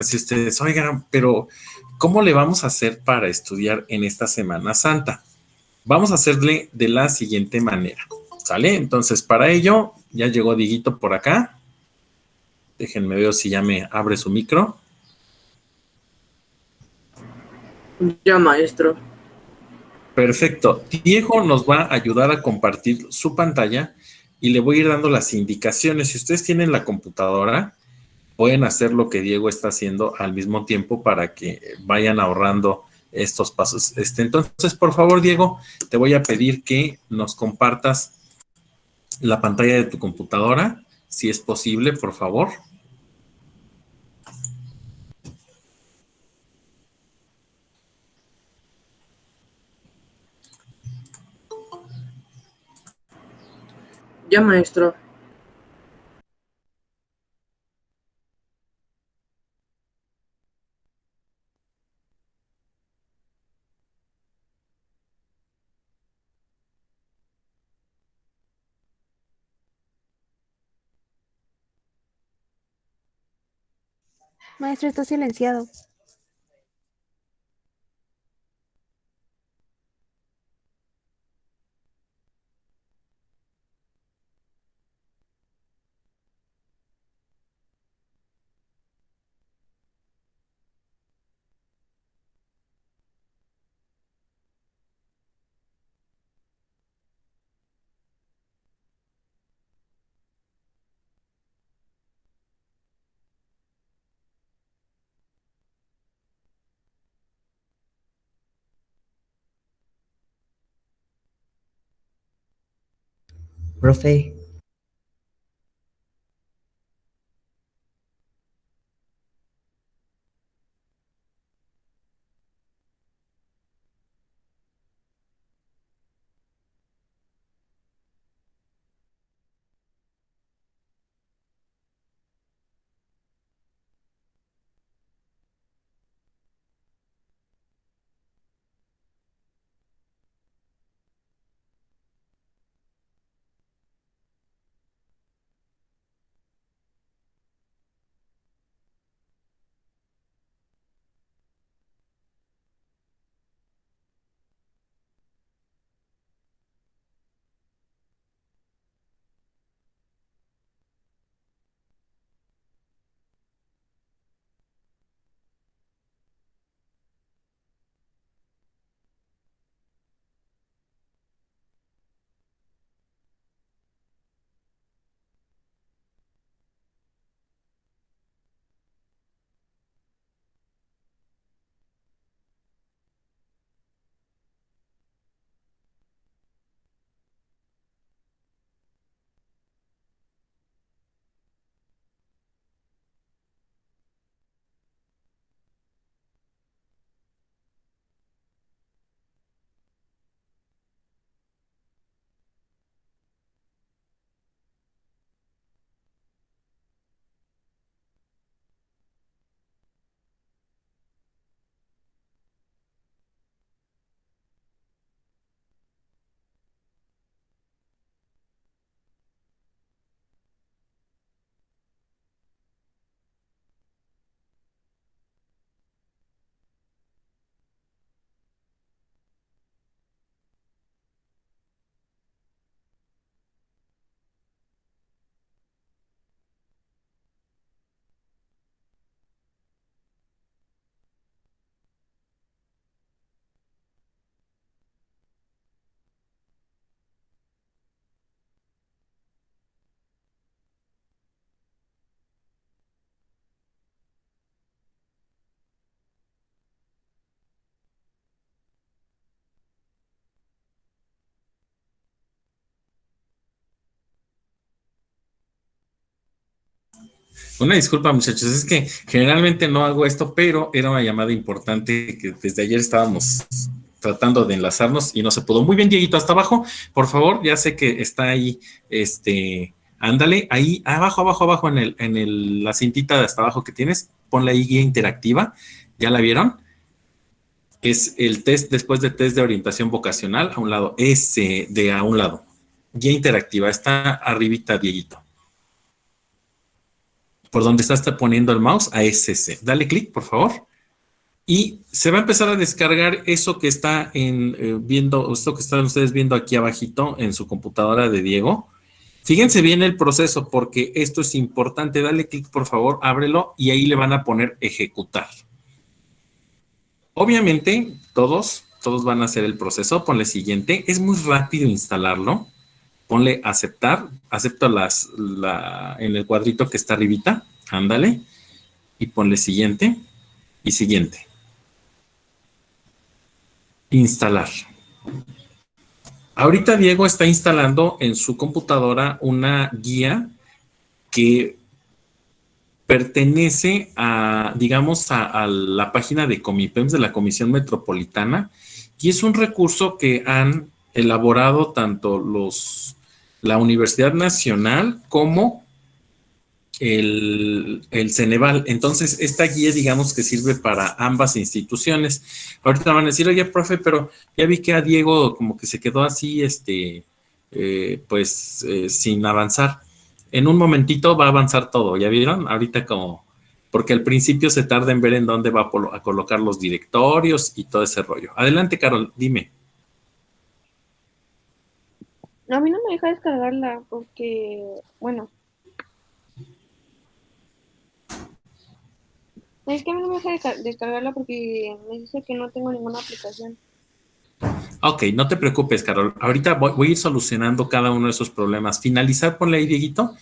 si ustedes, oigan, pero ¿cómo le vamos a hacer para estudiar en esta Semana Santa? Vamos a hacerle de la siguiente manera, ¿sale? Entonces, para ello, ya llegó Diguito por acá. Déjenme ver si ya me abre su micro. Ya, maestro. Perfecto. Diego nos va a ayudar a compartir su pantalla y le voy a ir dando las indicaciones. Si ustedes tienen la computadora, pueden hacer lo que Diego está haciendo al mismo tiempo para que vayan ahorrando estos pasos. Entonces, por favor, Diego, te voy a pedir que nos compartas la pantalla de tu computadora, si es posible, por favor. Ya, maestro. Maestro, está silenciado. Profe, Una disculpa, muchachos, es que generalmente no hago esto, pero era una llamada importante que desde ayer estábamos tratando de enlazarnos y no se pudo. Muy bien, Dieguito, hasta abajo, por favor, ya sé que está ahí, ándale, ahí, abajo, abajo, abajo, la cintita de hasta abajo que tienes, ponle ahí guía interactiva, ¿ya la vieron? Es el test, después de test de orientación vocacional, a un lado, ese de a un lado, guía interactiva, está arribita, Dieguito. por donde estás poniendo el mouse, a ese. Dale clic, por favor. Y se va a empezar a descargar eso que está viendo, esto que están ustedes viendo aquí abajito en su computadora de Diego. Fíjense bien el proceso porque esto es importante. Dale clic, por favor, ábrelo y ahí le van a poner ejecutar. Obviamente, todos van a hacer el proceso. Ponle siguiente. Es muy rápido instalarlo. Ponle aceptar. Acepta en el cuadrito que está arribita. Ándale. Y ponle siguiente. Y siguiente. Instalar. Ahorita Diego está instalando en su computadora una guía que pertenece a, digamos, a la página de Comipems, de la Comisión Metropolitana, y es un recurso que han elaborado tanto la Universidad Nacional como el Ceneval. Entonces, esta guía, digamos que sirve para ambas instituciones. Ahorita van a decir, oye, profe, pero ya vi que a Diego como que se quedó así, sin avanzar. En un momentito va a avanzar todo, ¿ya vieron? Ahorita porque al principio se tarda en ver en dónde va a colocar los directorios y todo ese rollo. Adelante, Carol, dime. No, a mí no me deja descargarla porque, bueno, es que a mí no me deja descargarla porque me dice que no tengo ninguna aplicación. Ok, no te preocupes, Carol. Ahorita voy a ir solucionando cada uno de esos problemas. Finalizar, ponle ahí, Dieguito.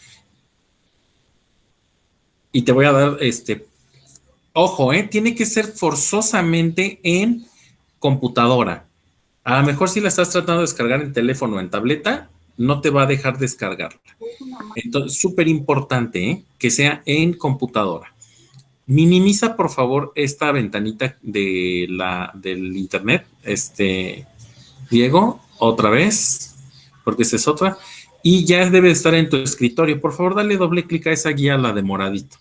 Y te voy a dar, ojo, tiene que ser forzosamente en computadora. A lo mejor si la estás tratando de descargar en teléfono o en tableta, no te va a dejar descargarla. Entonces, súper importante, que sea en computadora. Minimiza, por favor, esta ventanita del internet, Diego, otra vez, porque esa es otra, y ya debe estar en tu escritorio. Por favor, dale doble clic a esa guía, la de moradito.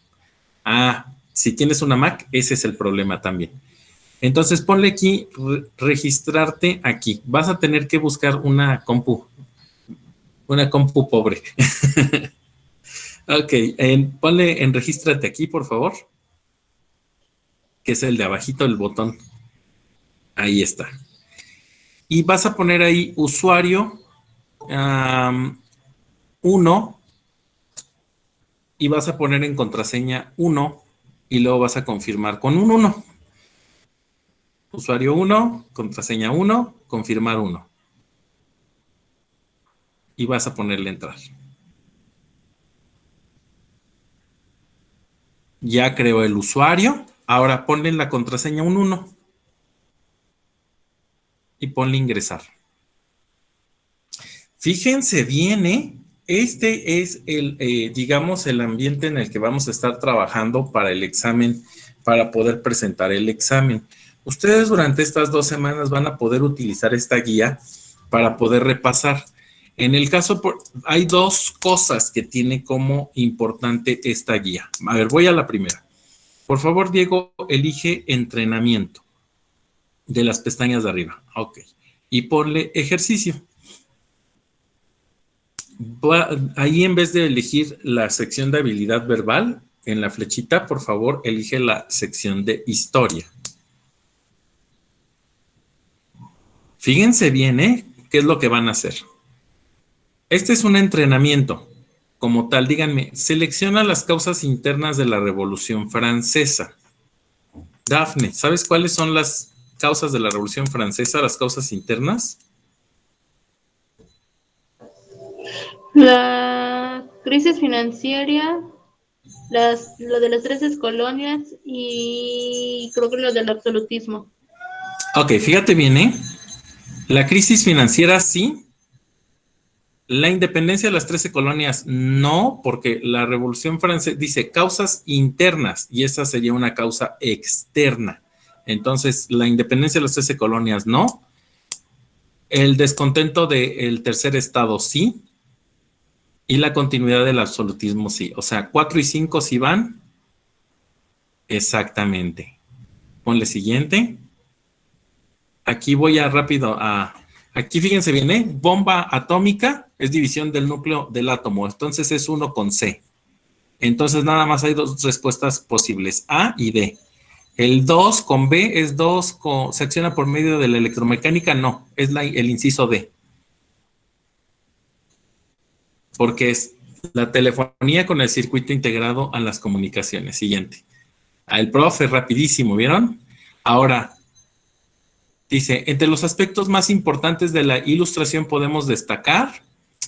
Si tienes una Mac, ese es el problema también. Entonces, ponle aquí, registrarte aquí. Vas a tener que buscar una compu pobre. Ok, ponle en regístrate aquí, por favor, que es el de abajito del botón. Ahí está. Y vas a poner ahí usuario 1 y vas a poner en contraseña 1 y luego vas a confirmar con un 1. Usuario 1, contraseña 1, confirmar 1. Y vas a ponerle entrar. Ya creó el usuario. Ahora ponle la contraseña un 1. Y ponle ingresar. Fíjense bien, este es digamos, el ambiente en el que vamos a estar trabajando para el examen, para poder presentar el examen. Ustedes durante estas 2 semanas van a poder utilizar esta guía para poder repasar. En el caso, hay 2 cosas que tiene como importante esta guía. A ver, voy a la primera. Por favor, Diego, elige entrenamiento de las pestañas de arriba. Ok. Y ponle ejercicio. Ahí en vez de elegir la sección de habilidad verbal, en la flechita, por favor, elige la sección de historia. Fíjense bien, ¿qué es lo que van a hacer? Este es un entrenamiento. Como tal, díganme, selecciona las causas internas de la Revolución Francesa. Dafne, ¿sabes cuáles son las causas de la Revolución Francesa, las causas internas? La crisis financiera, lo de las 13 colonias y creo que lo del absolutismo. Ok, fíjate bien, La crisis financiera sí. La independencia de las 13 colonias no, porque la Revolución Francesa dice causas internas y esa sería una causa externa. Entonces, la independencia de las 13 colonias no. El descontento del tercer estado sí. Y la continuidad del absolutismo sí. O sea, 4 y 5 sí van. Exactamente. Ponle siguiente. Aquí voy rápido a... Aquí fíjense bien, bomba atómica es división del núcleo del átomo. Entonces es 1 con C. Entonces nada más hay dos respuestas posibles, A y D. El 2 con B es 2, ¿se acciona por medio de la electromecánica? No, es el inciso D. Porque es la telefonía con el circuito integrado a las comunicaciones. Siguiente. El profe, rapidísimo, ¿vieron? Ahora, dice, entre los aspectos más importantes de la ilustración podemos destacar,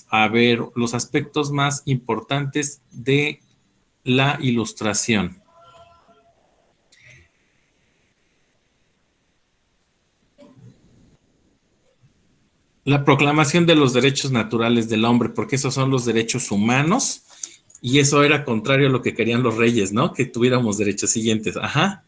a ver, los aspectos más importantes de la ilustración. La proclamación de los derechos naturales del hombre, porque esos son los derechos humanos, y eso era contrario a lo que querían los reyes, ¿no? Que tuviéramos derechos siguientes. Ajá.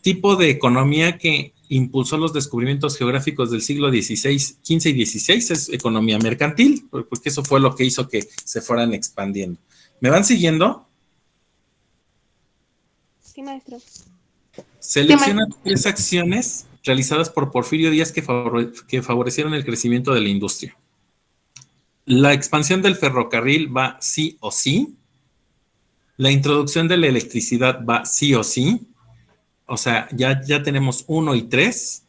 Tipo de economía que impulsó los descubrimientos geográficos del siglo XVI, XV y XVI es economía mercantil, porque eso fue lo que hizo que se fueran expandiendo. ¿Me van siguiendo? Sí, maestro. Selecciona 3 acciones realizadas por Porfirio Díaz que favorecieron el crecimiento de la industria. La expansión del ferrocarril va sí o sí. La introducción de la electricidad va sí o sí. O sea, ya tenemos 1 y 3.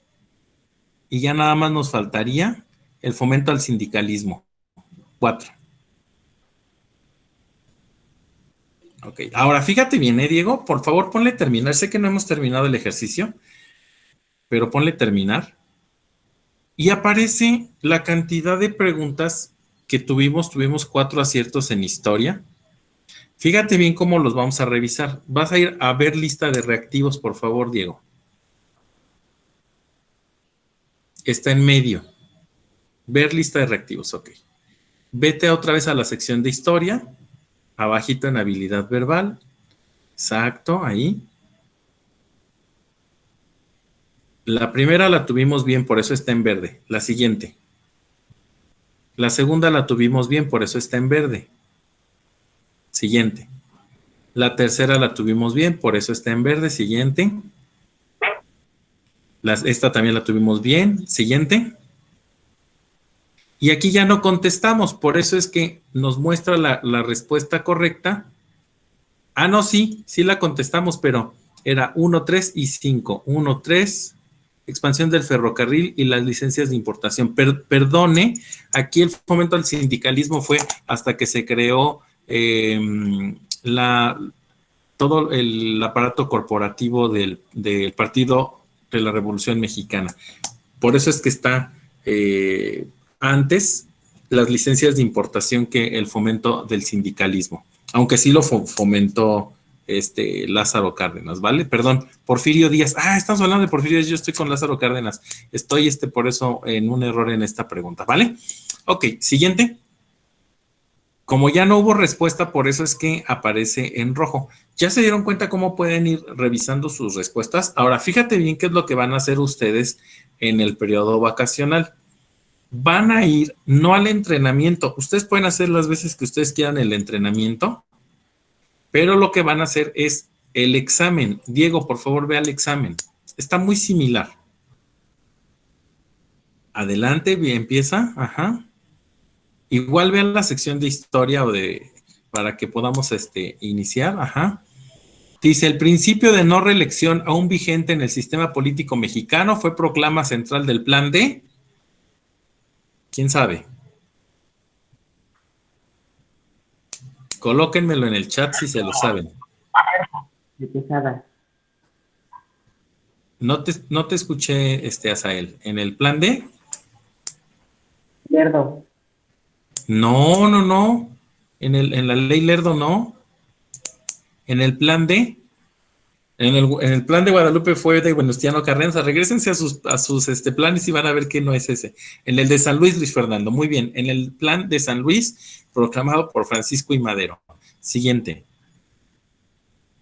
Y ya nada más nos faltaría el fomento al sindicalismo. 4. Ok, ahora fíjate bien, Diego, por favor ponle terminar. Sé que no hemos terminado el ejercicio, pero ponle terminar. Y aparece la cantidad de preguntas que tuvimos 4 aciertos en historia. Fíjate bien cómo los vamos a revisar. Vas a ir a ver lista de reactivos, por favor, Diego. Está en medio. Ver lista de reactivos, ok. Vete otra vez a la sección de historia, abajito en habilidad verbal. Exacto, ahí. La primera la tuvimos bien, por eso está en verde. La siguiente. La segunda la tuvimos bien, por eso está en verde. Siguiente. La tercera la tuvimos bien, por eso está en verde. Siguiente. Esta también la tuvimos bien. Siguiente. Y aquí ya no contestamos, por eso es que nos muestra la respuesta correcta. Ah, no, sí la contestamos, pero era 1, 3 y 5. 1, 3, expansión del ferrocarril y las licencias de importación. Perdone, aquí el fomento al sindicalismo fue hasta que se creó todo el aparato corporativo del Partido de la Revolución Mexicana. Por eso es que está antes las licencias de importación que el fomento del sindicalismo, aunque sí lo fomentó Lázaro Cárdenas, ¿vale? Perdón, Porfirio Díaz. Estamos hablando de Porfirio Díaz, yo estoy con Lázaro Cárdenas. Estoy por eso en un error en esta pregunta, ¿vale? Ok, siguiente. Como ya no hubo respuesta, por eso es que aparece en rojo. ¿Ya se dieron cuenta cómo pueden ir revisando sus respuestas? Ahora, fíjate bien qué es lo que van a hacer ustedes en el periodo vacacional. Van a ir no al entrenamiento. Ustedes pueden hacer las veces que ustedes quieran el entrenamiento, pero lo que van a hacer es el examen. Diego, por favor, ve al examen. Está muy similar. Adelante, bien, empieza. Ajá. Igual vean la sección de historia para que podamos iniciar. Ajá. Dice, el principio de no reelección aún vigente en el sistema político mexicano fue proclama central del Plan D. ¿Quién sabe? Colóquenmelo en el chat si se lo saben. De pesada. No te escuché, Asael. ¿En el Plan D? Lerdo. No. En la ley Lerdo no. En el Plan D. En el Plan de Guadalupe fue de Venustiano Carranza. Regrésense a sus planes y van a ver que no es ese. En el de San Luis, Luis Fernando. Muy bien. En el Plan de San Luis, proclamado por Francisco I. Madero. Siguiente.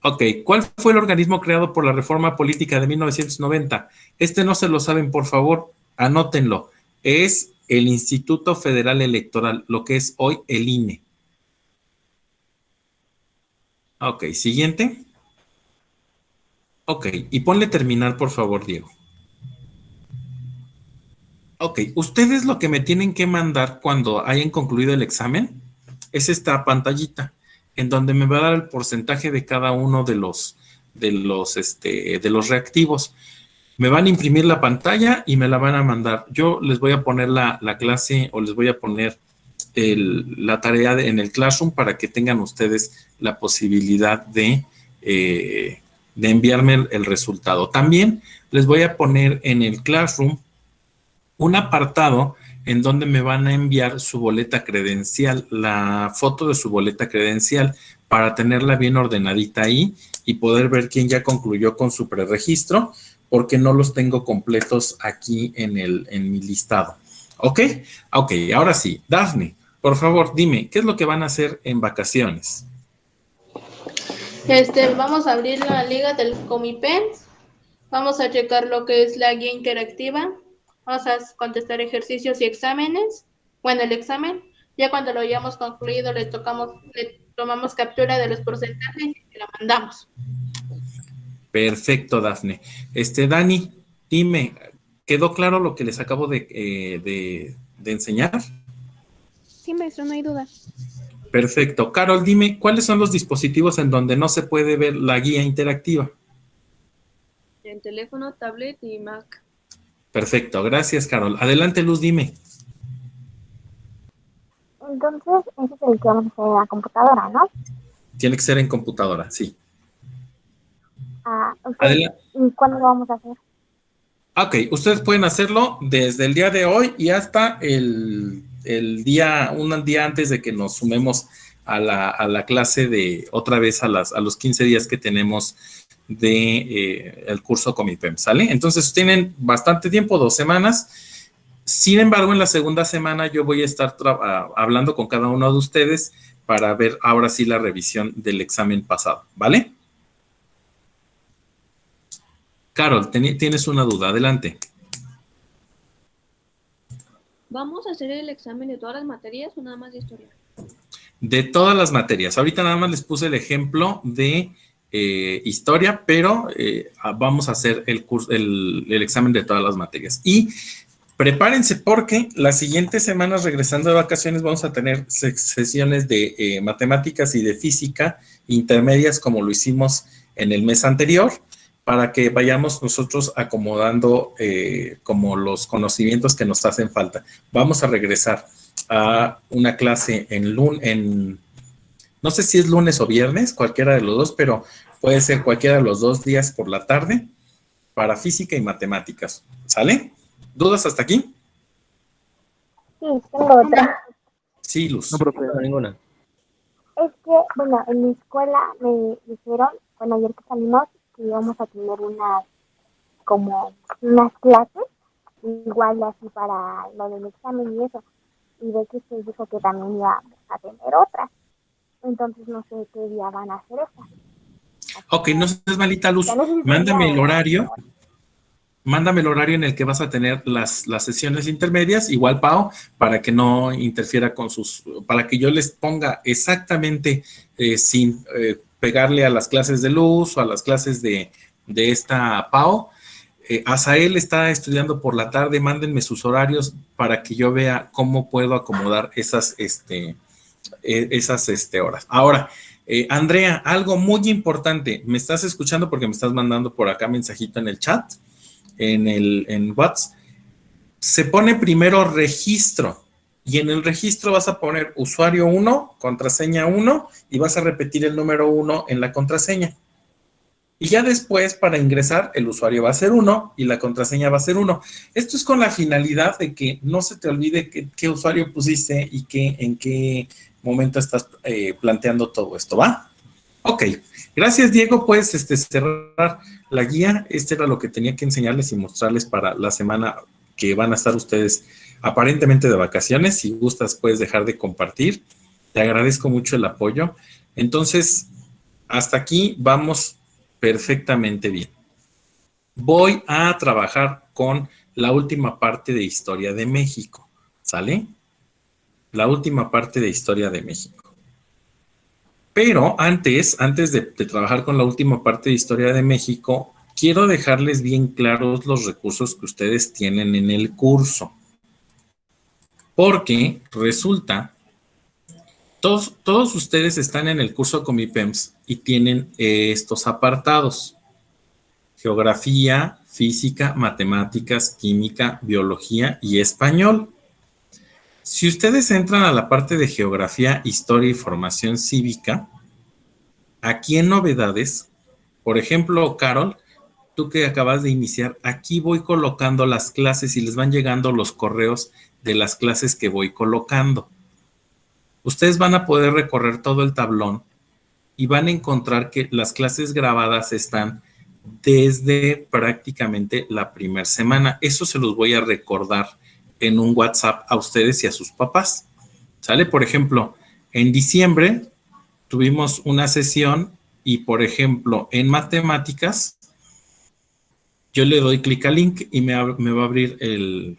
Ok. ¿Cuál fue el organismo creado por la Reforma Política de 1990? No se lo saben, por favor. Anótenlo. Es el Instituto Federal Electoral, lo que es hoy el INE. Ok. Siguiente. Ok, y ponle terminar, por favor, Diego. Ok, ustedes lo que me tienen que mandar cuando hayan concluido el examen es esta pantallita. en donde me va a dar el porcentaje de cada uno de los reactivos. Me van a imprimir la pantalla y me la van a mandar. Yo les voy a poner la clase o les voy a poner la tarea en el Classroom para que tengan ustedes la posibilidad de enviarme el resultado. También les voy a poner en el Classroom un apartado en donde me van a enviar su boleta credencial, la foto de su boleta credencial, para tenerla bien ordenadita ahí y poder ver quién ya concluyó con su preregistro, porque no los tengo completos aquí en mi listado. ¿Ok? Ok, ahora sí. Dafne, por favor, dime, ¿qué es lo que van a hacer en vacaciones? Vamos a abrir la liga del Comipens. Vamos a checar lo que es la guía interactiva. Vamos a contestar ejercicios y exámenes. Bueno, el examen. Ya cuando lo hayamos concluido, le tomamos captura de los porcentajes y la mandamos. Perfecto, Dafne. Dani, dime, ¿quedó claro lo que les acabo de enseñar? Sí, maestro, no hay duda. Perfecto. Carol, dime, ¿cuáles son los dispositivos en donde no se puede ver la guía interactiva? En teléfono, tablet y Mac. Perfecto, gracias, Carol. Adelante, Luz, dime. Entonces, ese es el que vamos a hacer en la computadora, ¿no? Tiene que ser en computadora, sí. Okay. ¿Y cuándo lo vamos a hacer? Ok, ustedes pueden hacerlo desde el día de hoy y hasta un día antes de que nos sumemos a la clase otra vez a los 15 días que tenemos el curso Comipem, ¿sale? Entonces tienen bastante tiempo, 2 semanas. Sin embargo, en la segunda semana yo voy a estar hablando con cada uno de ustedes para ver ahora sí la revisión del examen pasado, ¿vale? Carol, tienes una duda, adelante. ¿Vamos a hacer el examen de todas las materias o nada más de historia? De todas las materias. Ahorita nada más les puse el ejemplo de historia, pero vamos a hacer el examen de todas las materias. Y prepárense porque las siguientes semanas, regresando de vacaciones, vamos a tener sesiones de matemáticas y de física intermedias como lo hicimos en el mes anterior, para que vayamos nosotros acomodando como los conocimientos que nos hacen falta. Vamos a regresar a una clase no sé si es lunes o viernes, cualquiera de los dos, pero puede ser cualquiera de los 2 días por la tarde para física y matemáticas. ¿Sale? ¿Dudas hasta aquí? Sí, tengo otra. Sí, Luz. No, profe, no, ninguna. Es que, bueno, en mi escuela me dijeron, bueno, ayer que salimos, que íbamos a tener unas clases, igual así para lo del examen y eso. Y de que se dijo que también iba a tener otras. Entonces no sé qué día van a hacer esas. Ok, no seas malita, Luz. Mándame el horario. Mándame el horario en el que vas a tener las sesiones intermedias, igual Pau, para que no interfiera para que yo les ponga exactamente sin pegarle a las clases de Luz o a las clases de esta Pau. Azael está estudiando por la tarde, mándenme sus horarios para que yo vea cómo puedo acomodar esas horas. Ahora, Andrea, algo muy importante, ¿me estás escuchando? Porque me estás mandando por acá mensajito en el chat. En WhatsApp, se pone primero registro y en el registro vas a poner usuario 1, contraseña 1 y vas a repetir el número 1 en la contraseña. Y ya después para ingresar el usuario va a ser 1 y la contraseña va a ser 1. Esto es con la finalidad de que no se te olvide qué usuario pusiste y en qué momento estás planteando todo esto, ¿va? Ok, gracias Diego, puedes cerrar la guía. Era lo que tenía que enseñarles y mostrarles para la semana que van a estar ustedes aparentemente de vacaciones. Si gustas puedes dejar de compartir, te agradezco mucho el apoyo. Entonces, hasta aquí vamos perfectamente bien. Voy a trabajar con la última parte de Historia de México, ¿sale? La última parte de Historia de México. Pero antes de trabajar con la última parte de Historia de México, quiero dejarles bien claros los recursos que ustedes tienen en el curso. Porque resulta Todos ustedes están en el curso Comipems y tienen estos apartados: geografía, física, matemáticas, química, biología y español. Si ustedes entran a la parte de geografía, historia y formación cívica, aquí en novedades, por ejemplo, Carol, tú que acabas de iniciar, aquí voy colocando las clases y les van llegando los correos de las clases que voy colocando. Ustedes van a poder recorrer todo el tablón y van a encontrar que las clases grabadas están desde prácticamente la primera semana. Eso se los voy a recordar en un WhatsApp a ustedes y a sus papás. ¿Sale? Por ejemplo, en diciembre tuvimos una sesión y, por ejemplo, en matemáticas, yo le doy clic al link y me va a abrir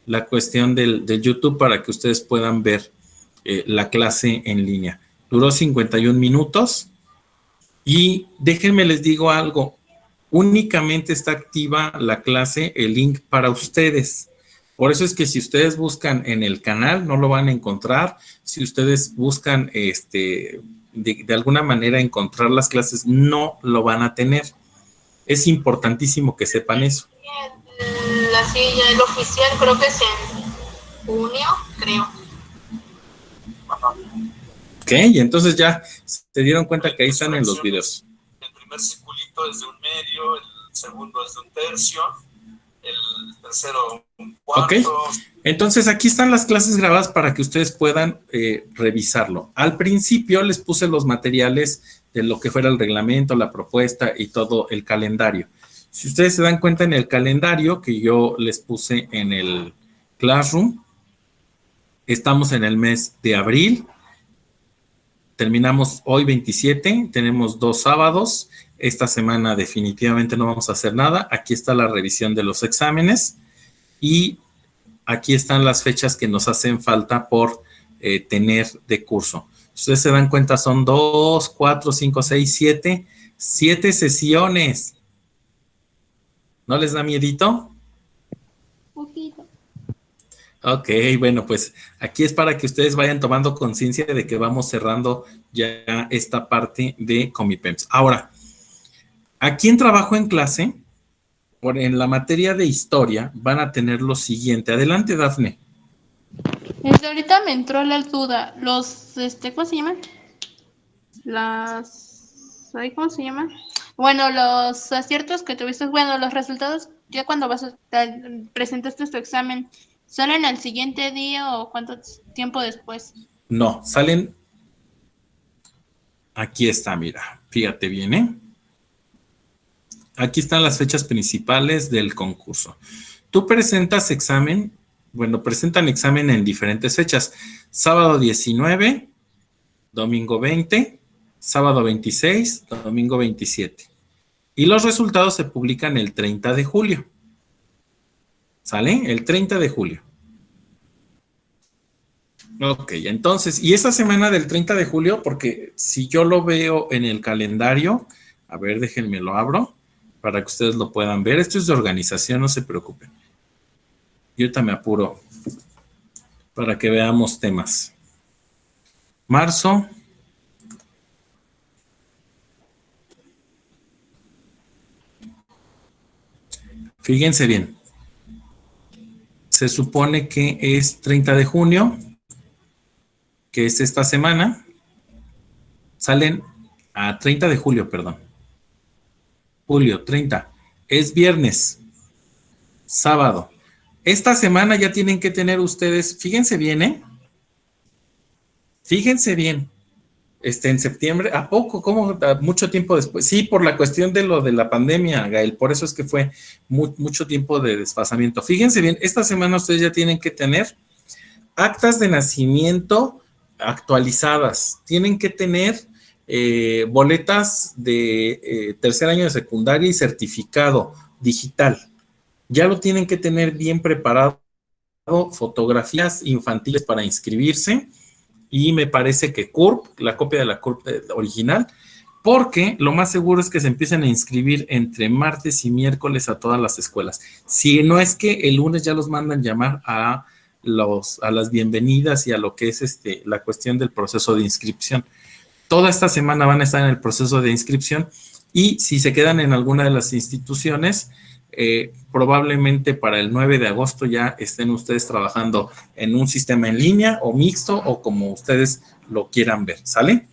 la cuestión del YouTube para que ustedes puedan ver la clase en línea. Duró 51 minutos y déjenme les digo algo, únicamente está activa la clase, el link para ustedes. Por eso es que si ustedes buscan en el canal no lo van a encontrar. Si ustedes buscan de alguna manera encontrar las clases, no lo van a tener. Es importantísimo que sepan eso. Así ya el oficial creo que es en junio, creo. Ok, y entonces ya se dieron cuenta que ahí están en los videos. El primer circulito es de un medio, el segundo es de un tercio, el tercero un cuarto. Ok, entonces aquí están las clases grabadas para que ustedes puedan revisarlo. Al principio les puse los materiales de lo que fuera el reglamento, la propuesta y todo el calendario. Si ustedes se dan cuenta en el calendario que yo les puse en el Classroom, estamos en el mes de abril, terminamos hoy 27, tenemos 2 sábados, esta semana definitivamente no vamos a hacer nada, aquí está la revisión de los exámenes y aquí están las fechas que nos hacen falta por tener de curso. Ustedes se dan cuenta, son 2, 4, 5, 6, 7 sesiones. ¿No les da miedito? Poquito. Ok, bueno, pues aquí es para que ustedes vayan tomando conciencia de que vamos cerrando ya esta parte de Comipems. Ahora, aquí en trabajo en clase, en la materia de historia, van a tener lo siguiente. Adelante, Dafne. Ahorita me entró la duda. Los, ¿cómo se llaman? ¿Cómo se llaman? Bueno, los aciertos que tuviste, bueno, los resultados, ya cuando presentaste tu examen, ¿salen al siguiente día o cuánto tiempo después? No, salen. Aquí está, mira, fíjate bien, ¿eh? Aquí están las fechas principales del concurso. Tú presentas examen, bueno, presentan examen en diferentes fechas. Sábado 19, domingo 20, sábado 26, domingo 27. Y los resultados se publican el 30 de julio. ¿Sale? El 30 de julio. Ok, entonces, y esa semana del 30 de julio, porque si yo lo veo en el calendario, a ver, déjenme lo abro para que ustedes lo puedan ver. Esto es de organización, no se preocupen. Yo ahorita me apuro para que veamos temas. Marzo. Fíjense bien. Se supone que es 30 de junio, que es esta semana. Salen a 30 de julio, perdón. Julio, 30. Es viernes, sábado. Esta semana ya tienen que tener ustedes, fíjense bien, ¿eh? Fíjense bien. En septiembre, ¿a poco? ¿Cómo? Mucho tiempo después. Sí, por la cuestión de lo de la pandemia, Gael. Por eso es que fue mucho tiempo de desfasamiento. Fíjense bien, esta semana ustedes ya tienen que tener actas de nacimiento actualizadas. Tienen que tener boletas de tercer año de secundaria y certificado digital. Ya lo tienen que tener bien preparado. Fotografías infantiles para inscribirse. Y me parece que CURP, la copia de la CURP original, porque lo más seguro es que se empiecen a inscribir entre martes y miércoles a todas las escuelas. Si no es que el lunes ya los mandan llamar a a las bienvenidas y a lo que es la cuestión del proceso de inscripción. Toda esta semana van a estar en el proceso de inscripción y si se quedan en alguna de las instituciones, probablemente para el 9 de agosto ya estén ustedes trabajando en un sistema en línea o mixto o como ustedes lo quieran ver, ¿sale?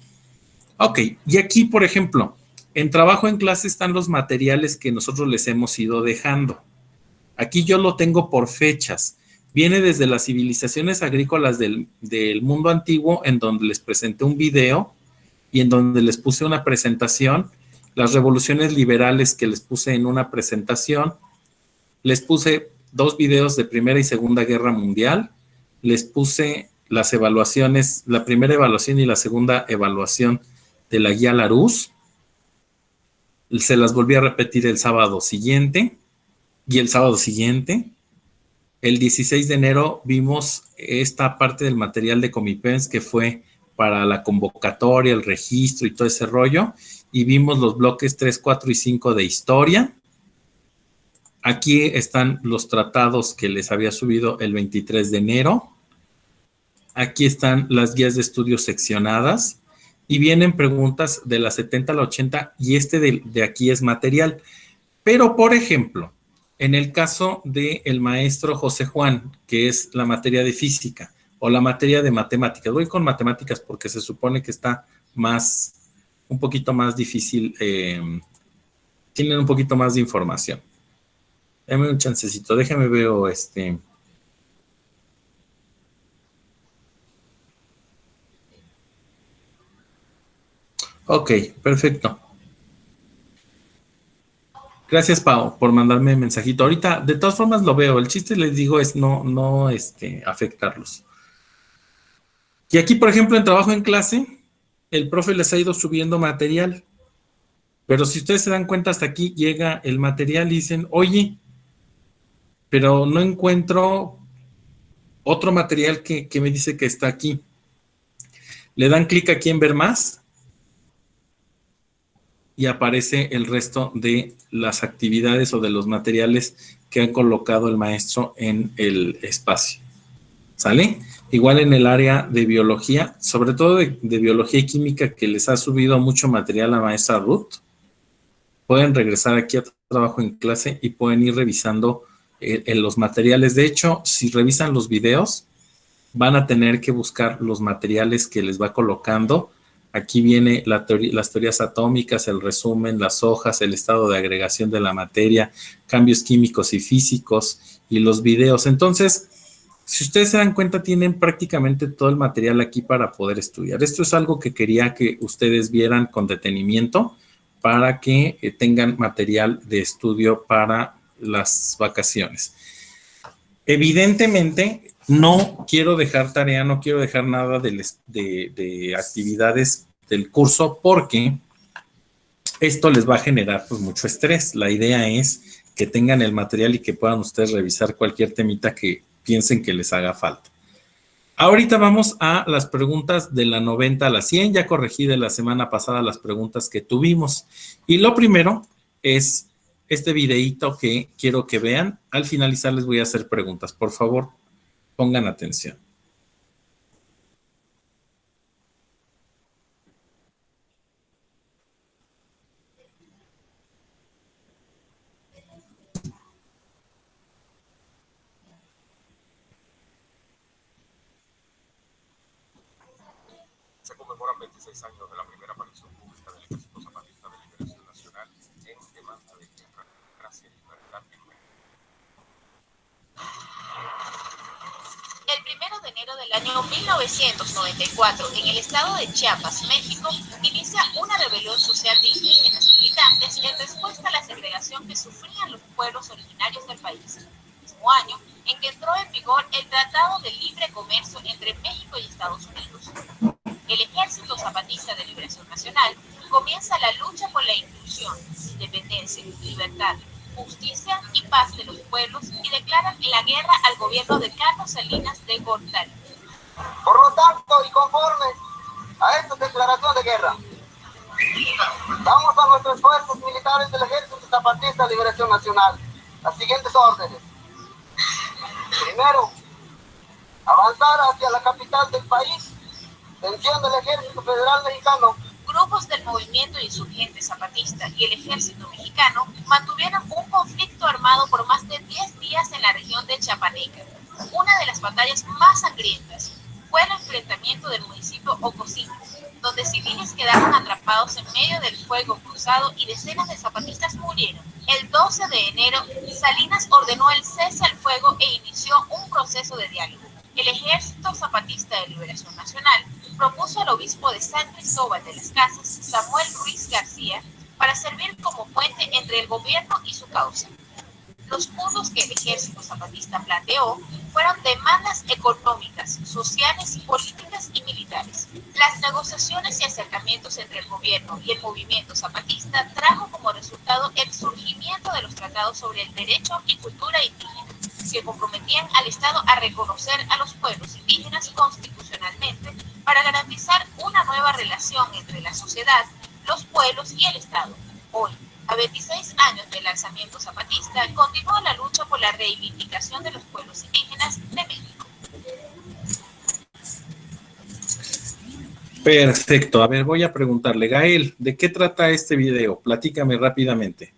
Ok, y aquí, por ejemplo, en trabajo en clase están los materiales que nosotros les hemos ido dejando. Aquí yo lo tengo por fechas. Viene desde las civilizaciones agrícolas del mundo antiguo, en donde les presenté un video y en donde les puse una presentación, las revoluciones liberales que les puse en una presentación, les puse 2 videos de Primera y Segunda Guerra Mundial, les puse las evaluaciones, la primera evaluación y la segunda evaluación de la guía Larousse, se las volví a repetir el sábado siguiente y el sábado siguiente. El 16 de enero vimos esta parte del material de Comipens que fue para la convocatoria, el registro y todo ese rollo, y vimos los bloques 3, 4 y 5 de historia. Aquí están los tratados que les había subido el 23 de enero. Aquí están las guías de estudios seccionadas y vienen preguntas de la 70 a la 80 y de aquí es material. Pero, por ejemplo, en el caso del maestro José Juan, que es la materia de física o la materia de matemáticas, voy con matemáticas porque se supone que está un poquito más difícil, tienen un poquito más de información. Dame un chancecito, déjame ver Ok, perfecto. Gracias, Pau, por mandarme el mensajito. Ahorita, de todas formas, lo veo. El chiste, les digo, es no afectarlos. Y aquí, por ejemplo, en trabajo en clase, el profe les ha ido subiendo material. Pero si ustedes se dan cuenta, hasta aquí llega el material y dicen, oye, pero no encuentro otro material que me dice que está aquí. Le dan clic aquí en ver más y aparece el resto de las actividades o de los materiales que ha colocado el maestro en el espacio. ¿Sale? Igual en el área de biología, sobre todo de biología y química, que les ha subido mucho material a la maestra Ruth. Pueden regresar aquí a trabajo en clase y pueden ir revisando en los materiales. De hecho, si revisan los videos, van a tener que buscar los materiales que les va colocando. Aquí viene las teorías atómicas, el resumen, las hojas, el estado de agregación de la materia, cambios químicos y físicos y los videos. Entonces, si ustedes se dan cuenta, tienen prácticamente todo el material aquí para poder estudiar. Esto es algo que quería que ustedes vieran con detenimiento para que tengan material de estudio para las vacaciones. Evidentemente, no quiero dejar tarea, no quiero dejar nada de actividades del curso porque esto les va a generar pues mucho estrés. La idea es que tengan el material y que puedan ustedes revisar cualquier temita que piensen que les haga falta. Ahorita vamos a las preguntas de la 90 a la 100. Ya corregí de la semana pasada las preguntas que tuvimos. Y lo primero es este videíto que quiero que vean. Al finalizar les voy a hacer preguntas. Por favor, pongan atención. Se conmemoran 26 años de la primera aparición pública del Ejército Zapatista de Liberación Nacional en demanda de tierra, gracia y libertad. El 1 de enero del año 1994, en el estado de Chiapas, México, inicia una rebelión social de indígenas militantes en respuesta a la segregación que sufrían los pueblos originarios del país. El mismo año en que entró en vigor el Tratado de Libre Comercio entre México y Estados Unidos. El Ejército Zapatista de Liberación Nacional comienza la lucha por la inclusión, independencia, libertad, justicia y paz de los pueblos y declaran la guerra al gobierno de Carlos Salinas de Gortari. Por lo tanto, y conforme a esta declaración de guerra, damos a nuestros fuerzas militares del Ejército Zapatista de Liberación Nacional las siguientes órdenes. Primero, avanzar hacia la capital del país, tensión del Ejército Federal Mexicano. Grupos del movimiento insurgente zapatista y el ejército mexicano mantuvieron un conflicto armado por más de 10 días en la región de Chiapaneca. Una de las batallas más sangrientas fue el enfrentamiento del municipio Ocosito, donde civiles quedaron atrapados en medio del fuego cruzado y decenas de zapatistas murieron. El 12 de enero, Salinas ordenó el cese al fuego e inició un proceso de diálogo. El Ejército Zapatista de Liberación Nacional propuso al obispo de San Cristóbal de las Casas, Samuel Ruiz García, para servir como puente entre el gobierno y su causa. Los puntos que el Ejército Zapatista planteó fueron demandas económicas, sociales, políticas y militares. Las negociaciones y acercamientos entre el gobierno y el movimiento zapatista trajo como resultado el surgimiento de los tratados sobre el derecho y cultura indígena, que comprometían al Estado a reconocer a los pueblos indígenas constitucionalmente para garantizar una nueva relación entre la sociedad, los pueblos y el Estado. Hoy, a 26 años del alzamiento zapatista, continúa la lucha por la reivindicación de los pueblos indígenas de México. Perfecto. A ver, voy a preguntarle, Gael, ¿de qué trata este video? Platícame rápidamente.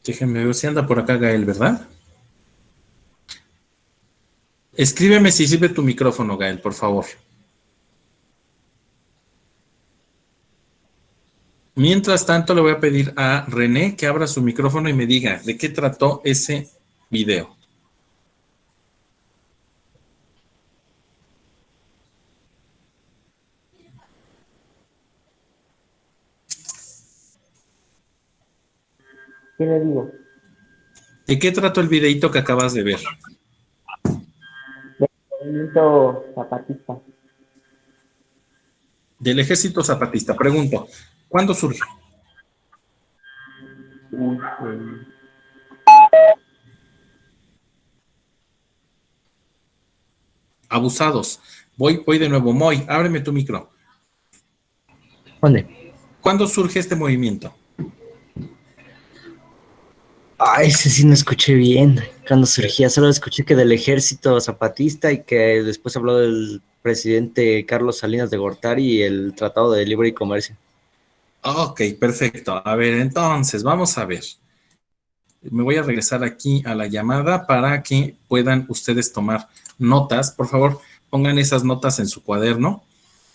Déjenme ver si anda por acá Gael, ¿verdad? Escríbeme si sirve tu micrófono, Gael, por favor. Mientras tanto, le voy a pedir a René que abra su micrófono y me diga de qué trató ese video. ¿Qué le digo? ¿De qué trató el videíto que acabas de ver? Movimiento zapatista. Del Ejército Zapatista. Pregunto, ¿cuándo surge? Abusados. Voy de nuevo. Moy, ábreme tu micro. ¿Dónde? ¿Cuándo surge este movimiento? Ay, ese sí no escuché bien. Cuando surgía, solo escuché que del Ejército Zapatista y que después habló del presidente Carlos Salinas de Gortari y el Tratado de Libre y Comercio. Ok, perfecto. A ver, entonces, vamos a ver. Me voy a regresar aquí a la llamada para que puedan ustedes tomar notas. Por favor, pongan esas notas en su cuaderno.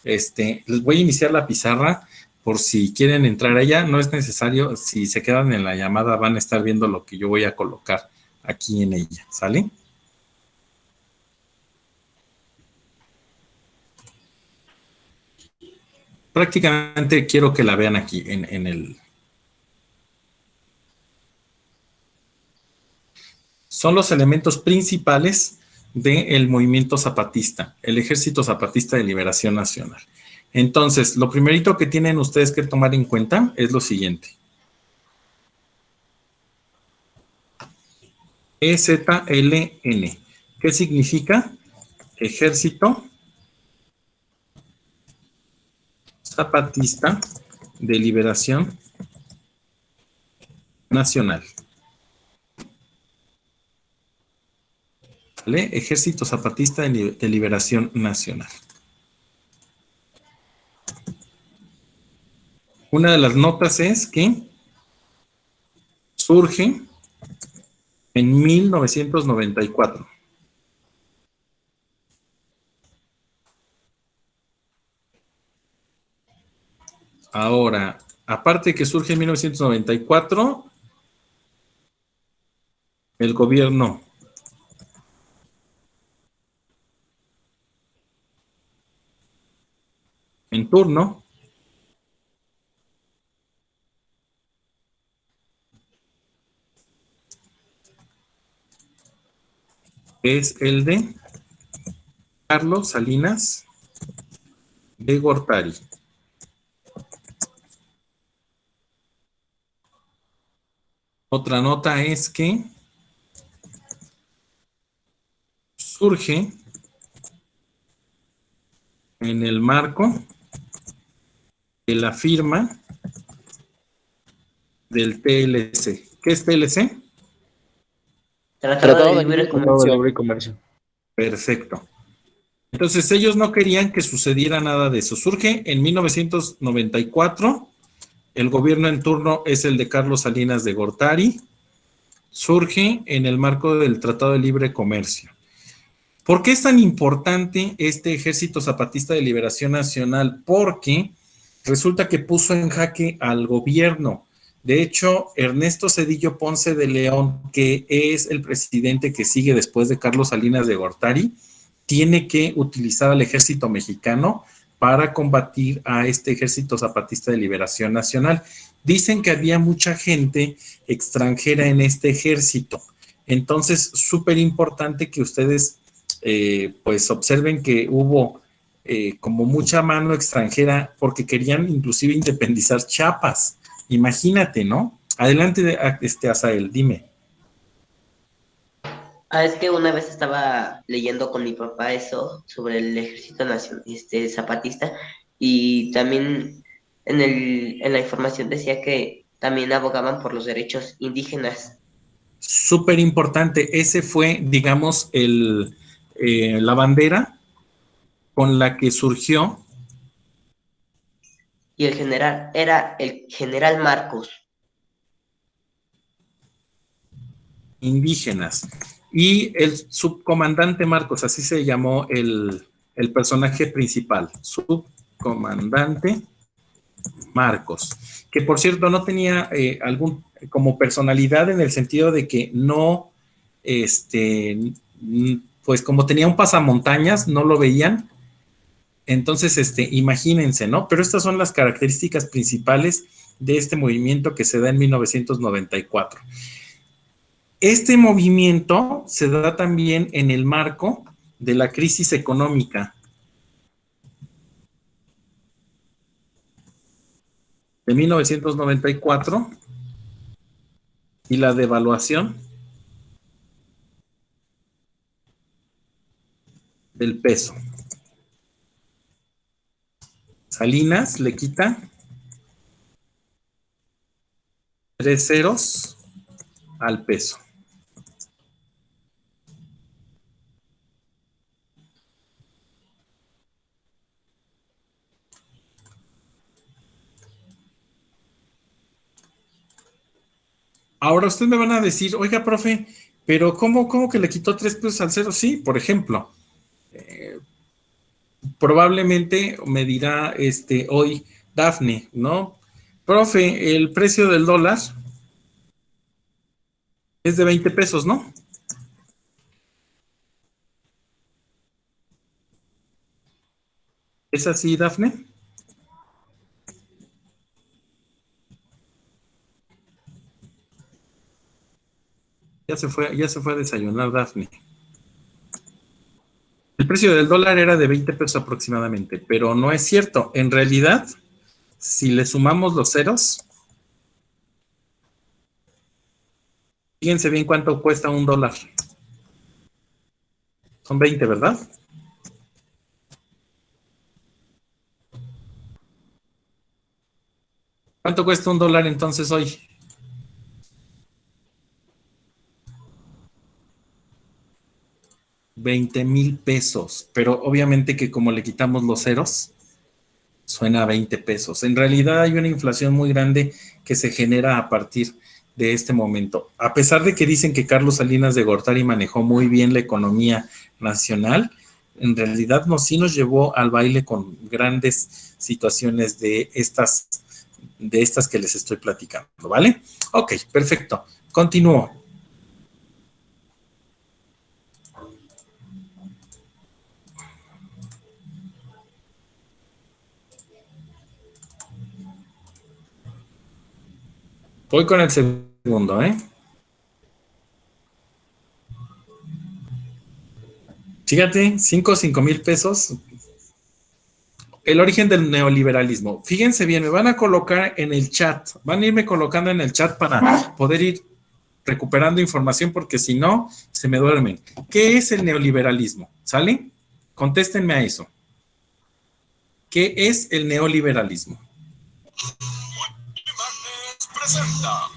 Les voy a iniciar la pizarra por si quieren entrar a ella. No es necesario, si se quedan en la llamada van a estar viendo lo que yo voy a colocar aquí en ella. ¿Sale? Prácticamente quiero que la vean aquí en el... Son los elementos principales del movimiento zapatista, el Ejército Zapatista de Liberación Nacional. Entonces, lo primerito que tienen ustedes que tomar en cuenta es lo siguiente. EZLN. ¿Qué significa? Ejército Zapatista de Liberación Nacional. ¿Vale? Ejército Zapatista de Liberación Nacional. Una de las notas es que surge en 1994. Ahora, aparte de que surge en 1994, el gobierno en turno es el de Carlos Salinas de Gortari. Otra nota es que surge en el marco de la firma del TLC. ¿Qué es TLC? Tratado de Libre Tratado de Comercio. Libre Comercio. Perfecto. Entonces ellos no querían que sucediera nada de eso. Surge en 1994, el gobierno en turno es el de Carlos Salinas de Gortari, surge en el marco del Tratado de Libre Comercio. ¿Por qué es tan importante este Ejército Zapatista de Liberación Nacional? Porque resulta que puso en jaque al gobierno. De hecho, Ernesto Zedillo Ponce de León, que es el presidente que sigue después de Carlos Salinas de Gortari, tiene que utilizar al ejército mexicano para combatir a este Ejército Zapatista de Liberación Nacional. Dicen que había mucha gente extranjera en este ejército. Entonces, súper importante que ustedes pues observen que hubo como mucha mano extranjera porque querían inclusive independizar Chiapas. Imagínate, ¿no? Adelante, Asael, dime. Es que una vez estaba leyendo con mi papá eso sobre el ejército nacional, zapatista, y también en la información decía que también abogaban por los derechos indígenas. Súper importante, ese fue, digamos, la bandera con la que surgió. Y el general era el general Marcos. Indígenas. Y el subcomandante Marcos, así se llamó el personaje principal, subcomandante Marcos, que por cierto no tenía algún como personalidad en el sentido de que no, pues como tenía un pasamontañas, no lo veían. Entonces, imagínense, ¿no? Pero estas son las características principales de este movimiento que se da en 1994. Este movimiento se da también en el marco de la crisis económica de 1994 y la devaluación del peso. Salinas le quita 3 ceros al peso. Ahora ustedes me van a decir, oiga, profe, pero ¿cómo que le quitó 3 pesos al cero? Sí, por ejemplo, probablemente me dirá hoy Dafne, ¿no? Profe, el precio del dólar es de 20 pesos, ¿no? ¿Es así, Dafne? Ya se fue a desayunar Dafne. El precio del dólar era de 20 pesos aproximadamente, pero no es cierto. En realidad, si le sumamos los ceros, fíjense bien cuánto cuesta un dólar. Son 20, ¿verdad? ¿Cuánto cuesta un dólar entonces hoy? $20,000, pero obviamente que como le quitamos los ceros, suena a 20 pesos. En realidad hay una inflación muy grande que se genera a partir de este momento. A pesar de que dicen que Carlos Salinas de Gortari manejó muy bien la economía nacional, en realidad sí nos llevó al baile con grandes situaciones de estas que les estoy platicando, ¿vale? Ok, perfecto. Continúo. Voy con el segundo, ¿eh? Fíjate, 5,000 pesos. El origen del neoliberalismo. Fíjense bien, me van a colocar en el chat. Van a irme colocando en el chat para poder ir recuperando información porque si no, se me duermen. ¿Qué es el neoliberalismo? ¿Sale? Contéstenme a eso. ¿Qué es el neoliberalismo? presenta.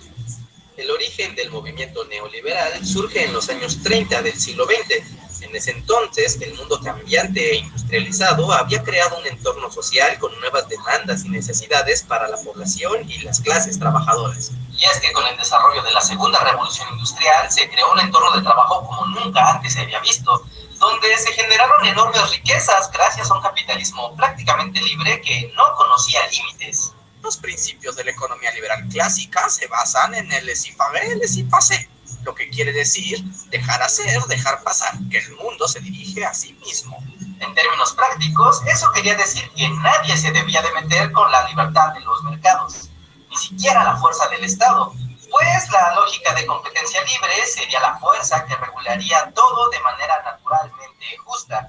El origen del movimiento neoliberal surge en los años 30 del siglo XX. En ese entonces, el mundo cambiante e industrializado había creado un entorno social con nuevas demandas y necesidades para la población y las clases trabajadoras. Y es que con el desarrollo de la segunda revolución industrial se creó un entorno de trabajo como nunca antes se había visto, donde se generaron enormes riquezas gracias a un capitalismo prácticamente libre que no conocía límites. Los principios de la economía liberal clásica se basan en el laissez-faire, laissez-passer, lo que quiere decir dejar hacer, dejar pasar, que el mundo se dirige a sí mismo. En términos prácticos, eso quería decir que nadie se debía de meter con la libertad de los mercados, ni siquiera la fuerza del Estado, pues la lógica de competencia libre sería la fuerza que regularía todo de manera naturalmente justa.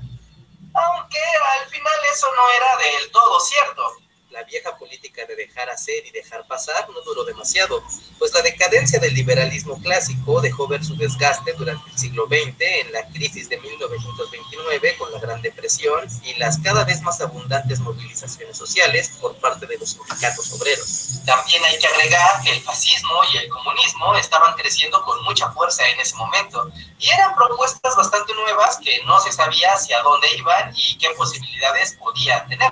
Aunque al final eso no era del todo cierto. La vieja política de dejar hacer y dejar pasar no duró demasiado, pues la decadencia del liberalismo clásico dejó ver su desgaste durante el siglo XX en la crisis de 1929 con la Gran Depresión y las cada vez más abundantes movilizaciones sociales por parte de los sindicatos obreros. También hay que agregar que el fascismo y el comunismo estaban creciendo con mucha fuerza en ese momento y eran propuestas bastante nuevas que no se sabía hacia dónde iban y qué posibilidades podían tener.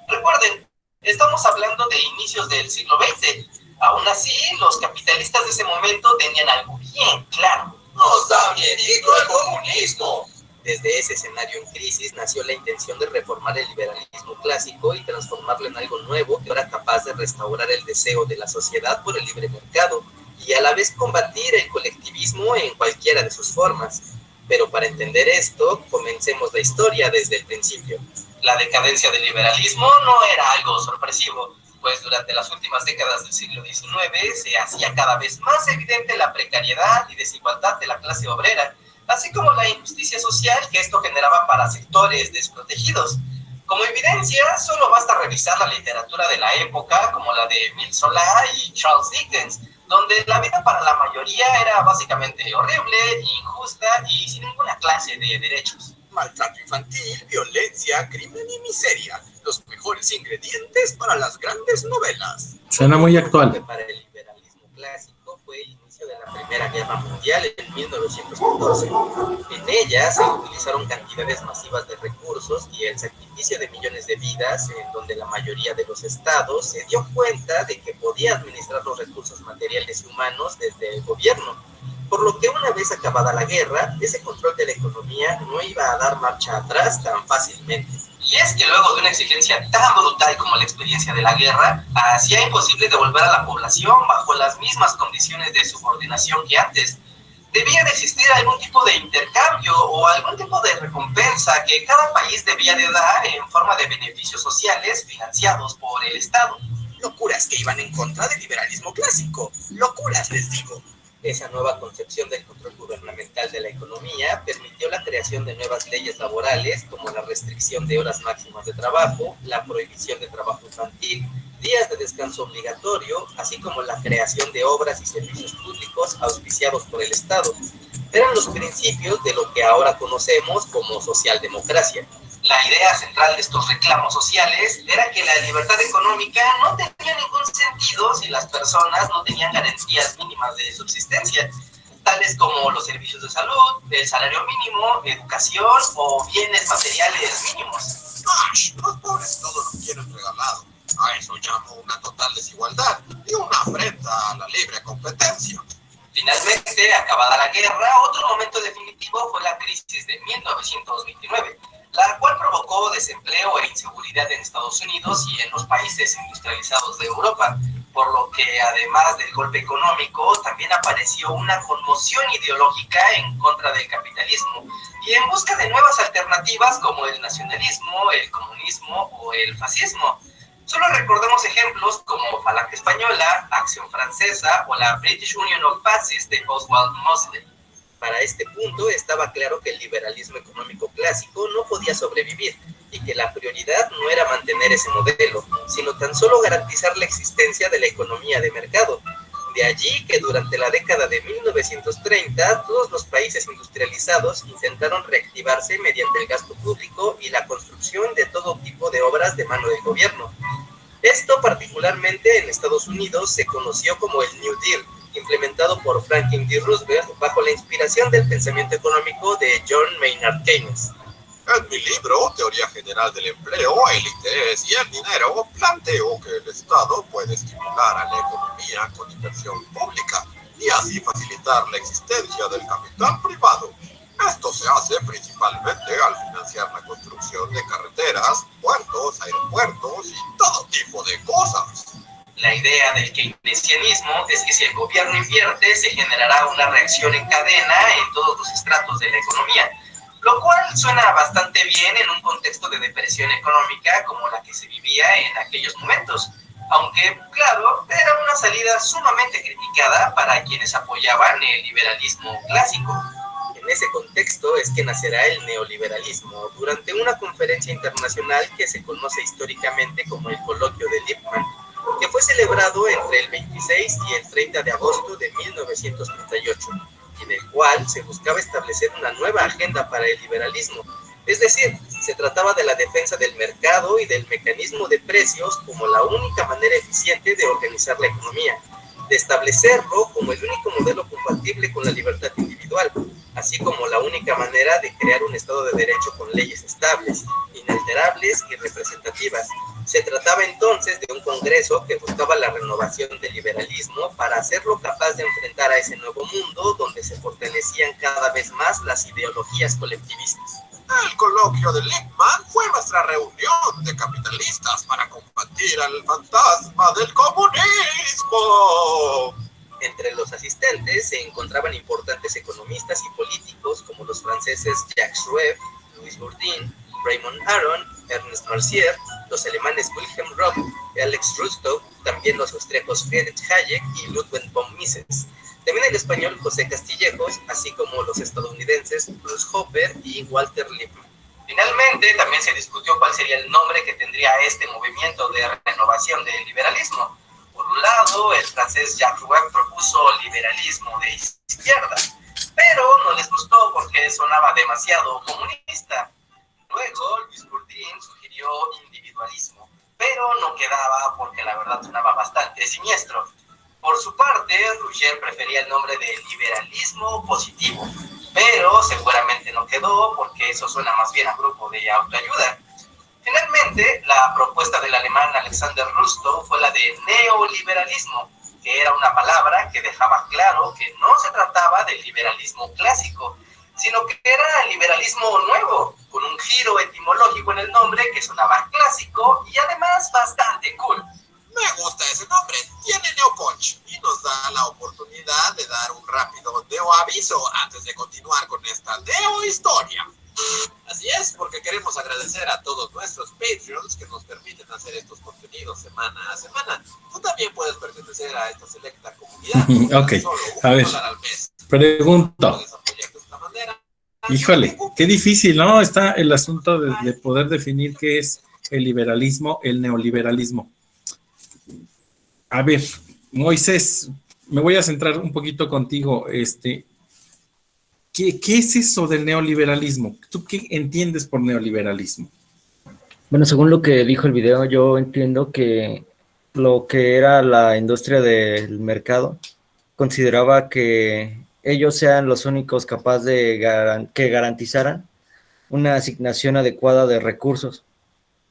Recuerden, estamos hablando de inicios del siglo XX. Aún así, los capitalistas de ese momento tenían algo bien claro. ¡Nos da miedito el comunismo! Desde ese escenario en crisis nació la intención de reformar el liberalismo clásico y transformarlo en algo nuevo que era capaz de restaurar el deseo de la sociedad por el libre mercado y a la vez combatir el colectivismo en cualquiera de sus formas. Pero para entender esto, comencemos la historia desde el principio. La decadencia del liberalismo no era algo sorpresivo, pues durante las últimas décadas del siglo XIX se hacía cada vez más evidente la precariedad y desigualdad de la clase obrera, así como la injusticia social que esto generaba para sectores desprotegidos. Como evidencia, solo basta revisar la literatura de la época, como la de Émile Zola y Charles Dickens, donde la vida para la mayoría era básicamente horrible, injusta y sin ninguna clase de derechos. Maltrato infantil, violencia, crimen y miseria. Los mejores ingredientes para las grandes novelas. Suena muy actual. Para el liberalismo clásico fue el inicio de la Primera Guerra Mundial en 1914. En ella se utilizaron cantidades masivas de recursos y el sacrificio de millones de vidas, en donde la mayoría de los estados se dio cuenta de que podía administrar los recursos materiales y humanos desde el gobierno. Por lo que una vez acabada la guerra, ese control de la economía no iba a dar marcha atrás tan fácilmente. Y es que luego de una exigencia tan brutal como la experiencia de la guerra, hacía imposible devolver a la población bajo las mismas condiciones de subordinación que antes. Debía de existir algún tipo de intercambio o algún tipo de recompensa que cada país debía de dar en forma de beneficios sociales financiados por el Estado. Locuras que iban en contra del liberalismo clásico. Locuras, les digo. Esa nueva concepción del control gubernamental de la economía permitió la creación de nuevas leyes laborales como la restricción de horas máximas de trabajo, la prohibición de trabajo infantil, días de descanso obligatorio, así como la creación de obras y servicios públicos auspiciados por el Estado. Eran los principios de lo que ahora conocemos como socialdemocracia. La idea central de estos reclamos sociales era que la libertad económica no tenía ningún sentido si las personas no tenían garantías mínimas de subsistencia, tales como los servicios de salud, el salario mínimo, educación o bienes materiales mínimos. ¡Ash! Los pobres todo lo quieren regalado. A eso llamo una total desigualdad y una afrenta a la libre competencia. Finalmente, acabada la guerra, otro momento definitivo fue la crisis de 1929, la cual provocó desempleo e inseguridad en Estados Unidos y en los países industrializados de Europa, por lo que además del golpe económico, también apareció una conmoción ideológica en contra del capitalismo y en busca de nuevas alternativas como el nacionalismo, el comunismo o el fascismo. Solo recordemos ejemplos como Falange Española, Acción Francesa o la British Union of Fascists de Oswald Mosley. Para este punto estaba claro que el liberalismo económico clásico no podía sobrevivir y que la prioridad no era mantener ese modelo, sino tan solo garantizar la existencia de la economía de mercado. De allí que durante la década de 1930 todos los países industrializados intentaron reactivarse mediante el gasto público y la construcción de todo tipo de obras de mano del gobierno. Esto particularmente en Estados Unidos se conoció como el New Deal, implementado por Franklin D. Roosevelt bajo la inspiración del pensamiento económico de John Maynard Keynes. En mi libro, Teoría General del Empleo, el interés y el dinero, planteo que el Estado puede estimular a la economía con inversión pública y así facilitar la existencia del capital privado. Esto se hace principalmente al financiar la construcción de carreteras, puertos, aeropuertos y todo tipo de cosas. La idea del keynesianismo es que si el gobierno invierte, se generará una reacción en cadena en todos los estratos de la economía, lo cual suena bastante bien en un contexto de depresión económica como la que se vivía en aquellos momentos, aunque, claro, era una salida sumamente criticada para quienes apoyaban el liberalismo clásico. En ese contexto es que nacerá el neoliberalismo durante una conferencia internacional que se conoce históricamente como el Coloquio de Lippmann, que fue celebrado entre el 26 y el 30 de agosto de 1938, en el cual se buscaba establecer una nueva agenda para el liberalismo. Es decir, se trataba de la defensa del mercado y del mecanismo de precios como la única manera eficiente de organizar la economía, de establecerlo como el único modelo compatible con la libertad individual, así como la única manera de crear un Estado de Derecho con leyes estables, inalterables y representativas. Se trataba entonces de un Congreso que buscaba la renovación del liberalismo para hacerlo capaz de enfrentar a ese nuevo mundo donde se fortalecían cada vez más las ideologías colectivistas. El coloquio de Lippmann fue nuestra reunión de capitalistas para combatir al fantasma del comunismo. Entre los asistentes se encontraban importantes economistas y políticos como los franceses Jacques Rueff, Louis Bourdin, Raymond Aron, Ernest Marcier, los alemanes Wilhelm Röhm y Alex Rostow, también los austríacos Friedrich Hayek y Ludwig von Mises. También el español José Castillejos, así como los estadounidenses Bruce Hopper y Walter Lippmann. Finalmente, también se discutió cuál sería el nombre que tendría este movimiento de renovación del liberalismo. Por un lado, el francés Jacques Rueff propuso liberalismo de izquierda, pero no les gustó porque sonaba demasiado comunista. Luego, Louis Bourdin sugirió individualismo, pero no quedaba porque la verdad sonaba bastante siniestro. Por su parte, Rougier prefería el nombre de liberalismo positivo, pero seguramente no quedó porque eso suena más bien a grupo de autoayuda. Finalmente, la propuesta del alemán Alexander Rostow fue la de neoliberalismo, que era una palabra que dejaba claro que no se trataba del liberalismo clásico, sino que era el liberalismo nuevo, con un giro etimológico en el nombre que sonaba clásico y además bastante cool. Me gusta ese nombre, tiene neopunch y nos da la oportunidad de dar un rápido neo-aviso antes de continuar con esta neo-historia. Así es, porque queremos agradecer a todos nuestros Patreons que nos permiten hacer estos contenidos semana a semana. Tú también puedes pertenecer a esta selecta comunidad. Ok, a ver, pregunto. Híjole, qué difícil, ¿no? Está el asunto de poder definir qué es el liberalismo, el neoliberalismo. A ver, Moisés, me voy a centrar un poquito contigo. ¿Qué es eso del neoliberalismo? ¿Tú qué entiendes por neoliberalismo? Bueno, según lo que dijo el video, yo entiendo que lo que era la industria del mercado consideraba que ellos sean los únicos capaces de que garantizaran una asignación adecuada de recursos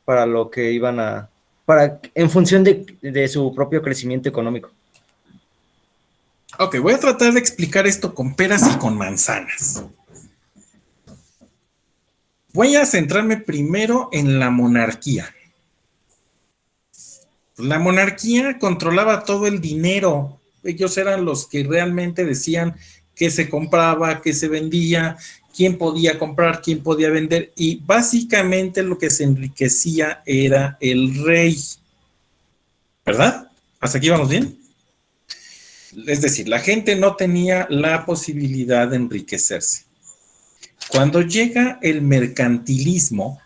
para lo que iban a... en función de su propio crecimiento económico. Ok, voy a tratar de explicar esto con peras y con manzanas. Voy a centrarme primero en la monarquía. La monarquía controlaba todo el dinero. Ellos eran los que realmente decían qué se compraba, qué se vendía, quién podía comprar, quién podía vender, y básicamente lo que se enriquecía era el rey. ¿Verdad? ¿Hasta aquí vamos bien? Es decir, la gente no tenía la posibilidad de enriquecerse. Cuando llega el mercantilismo,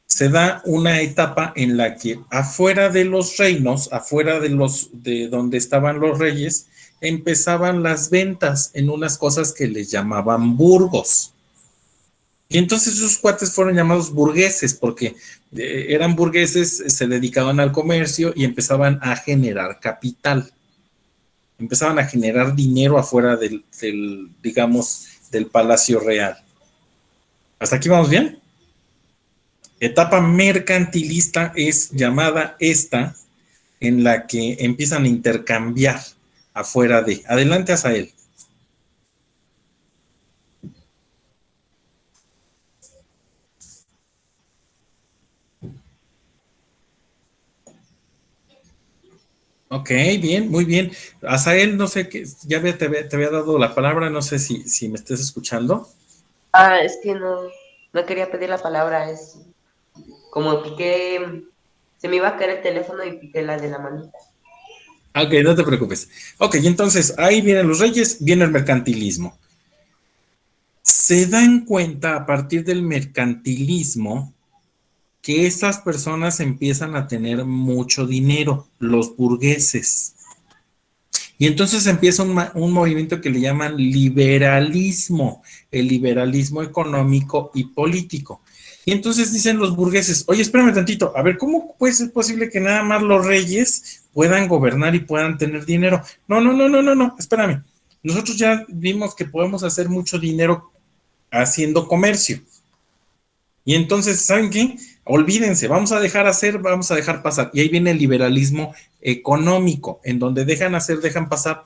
se da una etapa en la que afuera de los reinos, afuera de donde estaban los reyes, empezaban las ventas en unas cosas que les llamaban burgos. Y entonces esos cuates fueron llamados burgueses porque eran burgueses, se dedicaban al comercio y empezaban a generar capital. Empezaban a generar dinero afuera digamos, del Palacio Real. ¿Hasta aquí vamos bien? Etapa mercantilista es llamada esta, en la que empiezan a intercambiar afuera de. Adelante, Azael. Ok, bien, muy bien. Azael, no sé, ya te había dado la palabra, no sé si me estés escuchando. Es que no quería pedir la palabra, es como piqué, se me iba a caer el teléfono y piqué la de la manita. Ok, no te preocupes. Ok, entonces ahí vienen los reyes, viene el mercantilismo. Se dan cuenta a partir del mercantilismo que estas personas empiezan a tener mucho dinero, los burgueses. Y entonces empieza un movimiento que le llaman liberalismo, el liberalismo económico y político. Y entonces dicen los burgueses, oye, espérame tantito, a ver, ¿cómo puede ser posible que nada más los reyes puedan gobernar y puedan tener dinero? No, espérame. Nosotros ya vimos que podemos hacer mucho dinero haciendo comercio. Y entonces, ¿saben qué? Olvídense, vamos a dejar hacer, vamos a dejar pasar. Y ahí viene el liberalismo económico, en donde dejan hacer, dejan pasar.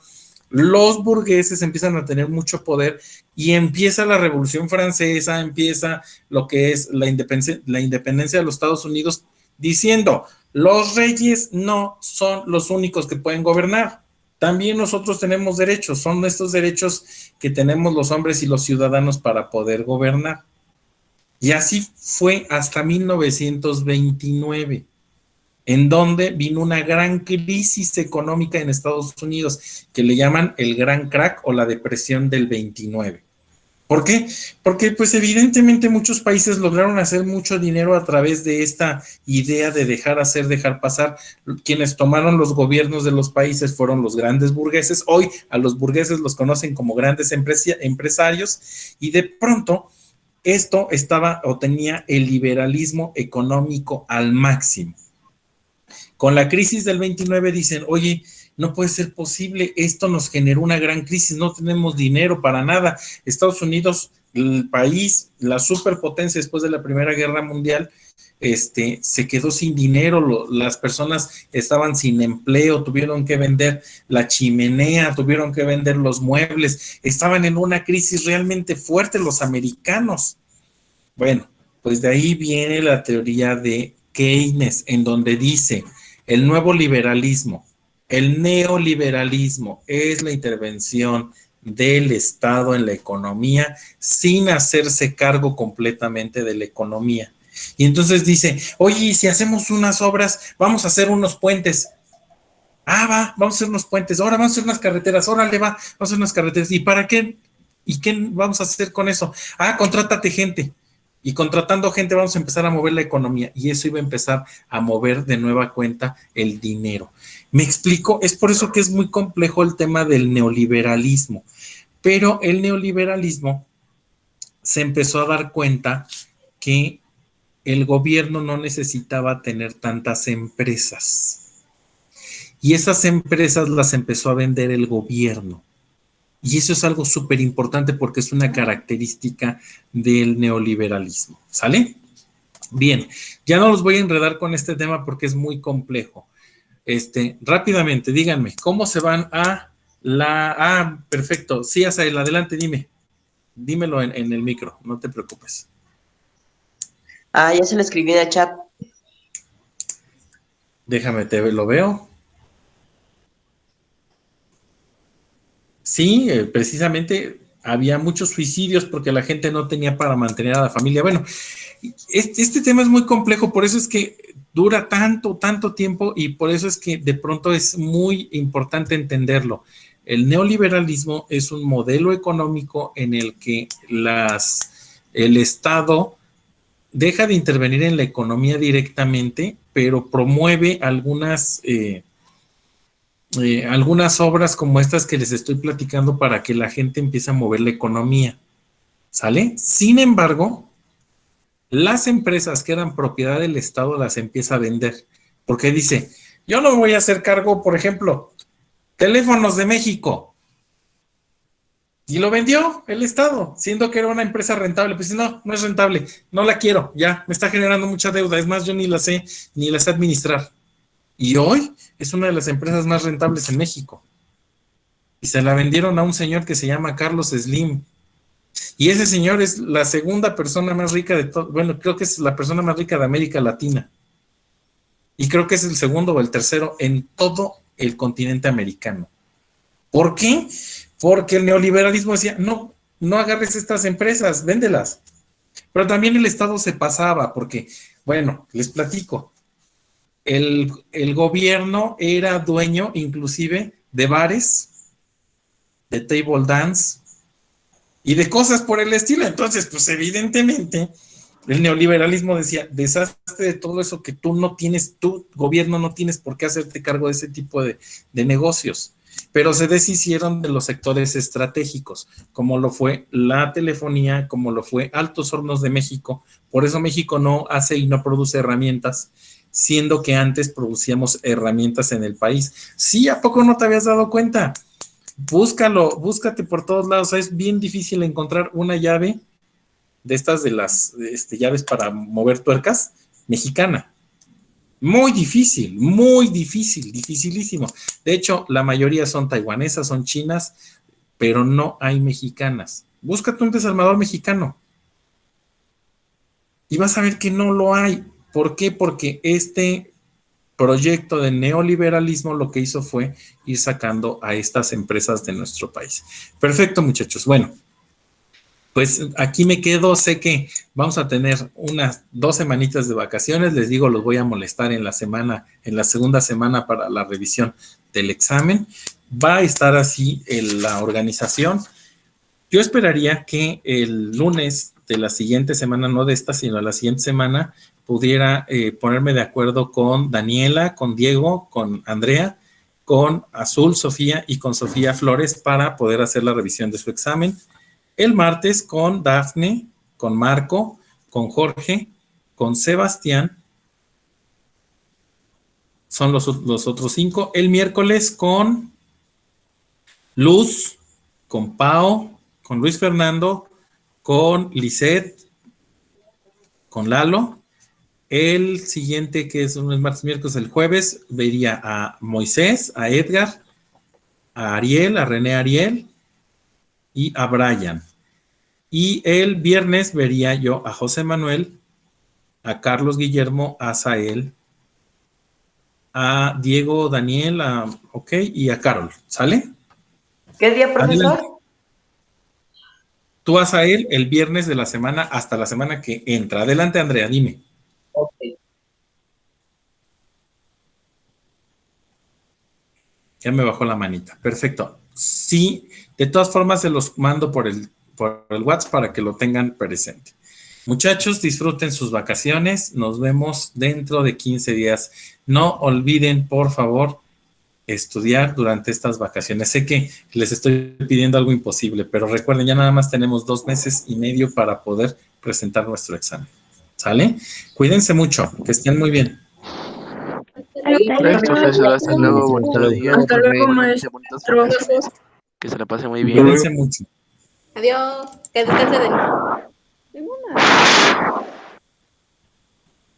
Los burgueses empiezan a tener mucho poder y empieza la Revolución Francesa, empieza lo que es la independencia de los Estados Unidos, diciendo, los reyes no son los únicos que pueden gobernar. También nosotros tenemos derechos, son estos derechos que tenemos los hombres y los ciudadanos para poder gobernar. Y así fue hasta 1929, en donde vino una gran crisis económica en Estados Unidos, que le llaman el Gran Crack o la Depresión del 29. ¿Por qué? Porque pues evidentemente muchos países lograron hacer mucho dinero a través de esta idea de dejar hacer, dejar pasar. Quienes tomaron los gobiernos de los países fueron los grandes burgueses. Hoy a los burgueses los conocen como grandes empresarios y de pronto esto estaba o tenía el liberalismo económico al máximo. Con la crisis del 29 dicen, oye, no puede ser posible, esto nos generó una gran crisis, no tenemos dinero para nada. Estados Unidos, el país, la superpotencia después de la Primera Guerra Mundial, se quedó sin dinero, las personas estaban sin empleo, tuvieron que vender la chimenea, tuvieron que vender los muebles, estaban en una crisis realmente fuerte los americanos. Bueno, pues de ahí viene la teoría de Keynes, en donde dice, el nuevo liberalismo, el neoliberalismo es la intervención del Estado en la economía sin hacerse cargo completamente de la economía. Y entonces dice, oye, si hacemos unas obras, vamos a hacer unos puentes. Vamos a hacer unos puentes, ahora vamos a hacer unas carreteras, órale, vamos a hacer unas carreteras. ¿Y para qué? ¿Y qué vamos a hacer con eso? Contrátate gente. Y contratando gente vamos a empezar a mover la economía y eso iba a empezar a mover de nueva cuenta el dinero. ¿Me explico? Es por eso que es muy complejo el tema del neoliberalismo. Pero el neoliberalismo se empezó a dar cuenta que el gobierno no necesitaba tener tantas empresas. Y esas empresas las empezó a vender el gobierno. Y eso es algo súper importante porque es una característica del neoliberalismo. ¿Sale? Bien, ya no los voy a enredar con este tema porque es muy complejo. Rápidamente, díganme, ¿cómo se van a la... perfecto. Sí, Azael, adelante, dime. Dímelo en el micro, no te preocupes. Ya se lo escribí en el chat. Déjame, lo veo. Sí, precisamente había muchos suicidios porque la gente no tenía para mantener a la familia. Bueno, este tema es muy complejo, por eso es que dura tanto tiempo y por eso es que de pronto es muy importante entenderlo. El neoliberalismo es un modelo económico en el que el Estado deja de intervenir en la economía directamente, pero promueve algunas obras como estas que les estoy platicando para que la gente empiece a mover la economía. ¿Sale? Sin embargo, las empresas que eran propiedad del Estado las empieza a vender, porque dice, yo no me voy a hacer cargo, por ejemplo, Teléfonos de México, y lo vendió el Estado, siendo que era una empresa rentable. Pues no, no es rentable, no la quiero, ya, me está generando mucha deuda, es más, yo ni la sé administrar. Y hoy es una de las empresas más rentables en México. Y se la vendieron a un señor que se llama Carlos Slim. Y ese señor es la segunda persona más rica de todo, bueno, creo que es la persona más rica de América Latina. Y creo que es el segundo o el tercero en todo el continente americano. ¿Por qué? Porque el neoliberalismo decía, no agarres estas empresas, véndelas. Pero también el Estado se pasaba, porque, bueno, les platico, el gobierno era dueño inclusive de bares, de table dance y de cosas por el estilo. Entonces, pues evidentemente, el neoliberalismo decía, deshazte de todo eso que tú no tienes, tu gobierno no tienes por qué hacerte cargo de ese tipo de negocios. Pero se deshicieron de los sectores estratégicos, como lo fue la telefonía, como lo fue Altos Hornos de México. Por eso México no hace y no produce herramientas, siendo que antes producíamos herramientas en el país. Sí, ¿a poco no te habías dado cuenta? Búscate por todos lados. Es bien difícil encontrar una llave de estas de las llaves para mover tuercas mexicana. Muy difícil, dificilísimo. De hecho, la mayoría son taiwanesas, son chinas, pero no hay mexicanas. Búscate un desarmador mexicano y vas a ver que no lo hay. ¿Por qué? Porque este proyecto de neoliberalismo lo que hizo fue ir sacando a estas empresas de nuestro país. Perfecto, muchachos. Bueno, pues aquí me quedo. Sé que vamos a tener unas 2 semanitas de vacaciones. Les digo, los voy a molestar en la segunda semana para la revisión del examen. Va a estar así la organización. Yo esperaría que el lunes de la siguiente semana, no de esta, sino la siguiente semana, pudiera ponerme de acuerdo con Daniela, con Diego, con Andrea, con Azul, Sofía y con Sofía Flores para poder hacer la revisión de su examen. El martes con Dafne, con Marco, con Jorge, con Sebastián. Son los otros 5. El miércoles con Luz, con Pao, con Luis Fernando, con Lisette, con Lalo. El siguiente, que es un martes, miércoles, el jueves, vería a Moisés, a Edgar, a Ariel, a René Ariel y a Brian. Y el viernes vería yo a José Manuel, a Carlos Guillermo, a Sael, a Diego Daniel, y a Carol. ¿Sale? ¿Qué día, profesor? Adelante. Tú a Sael el viernes de la semana hasta la semana que entra. Adelante, Andrea, dime. Ok. Ya me bajó la manita. Perfecto. Sí, de todas formas se los mando por el WhatsApp para que lo tengan presente. Muchachos, disfruten sus vacaciones. Nos vemos dentro de 15 días. No olviden, por favor, estudiar durante estas vacaciones. Sé que les estoy pidiendo algo imposible, pero recuerden, ya nada más tenemos 2 meses y medio para poder presentar nuestro examen. ¿Sale? Cuídense mucho, que estén muy bien. Gracias, profesor. Hasta luego. Bonito día. Hasta luego, maestro. Que se la pase muy bien. Cuídense mucho. Adiós. Que descanse de mí. Tengo una.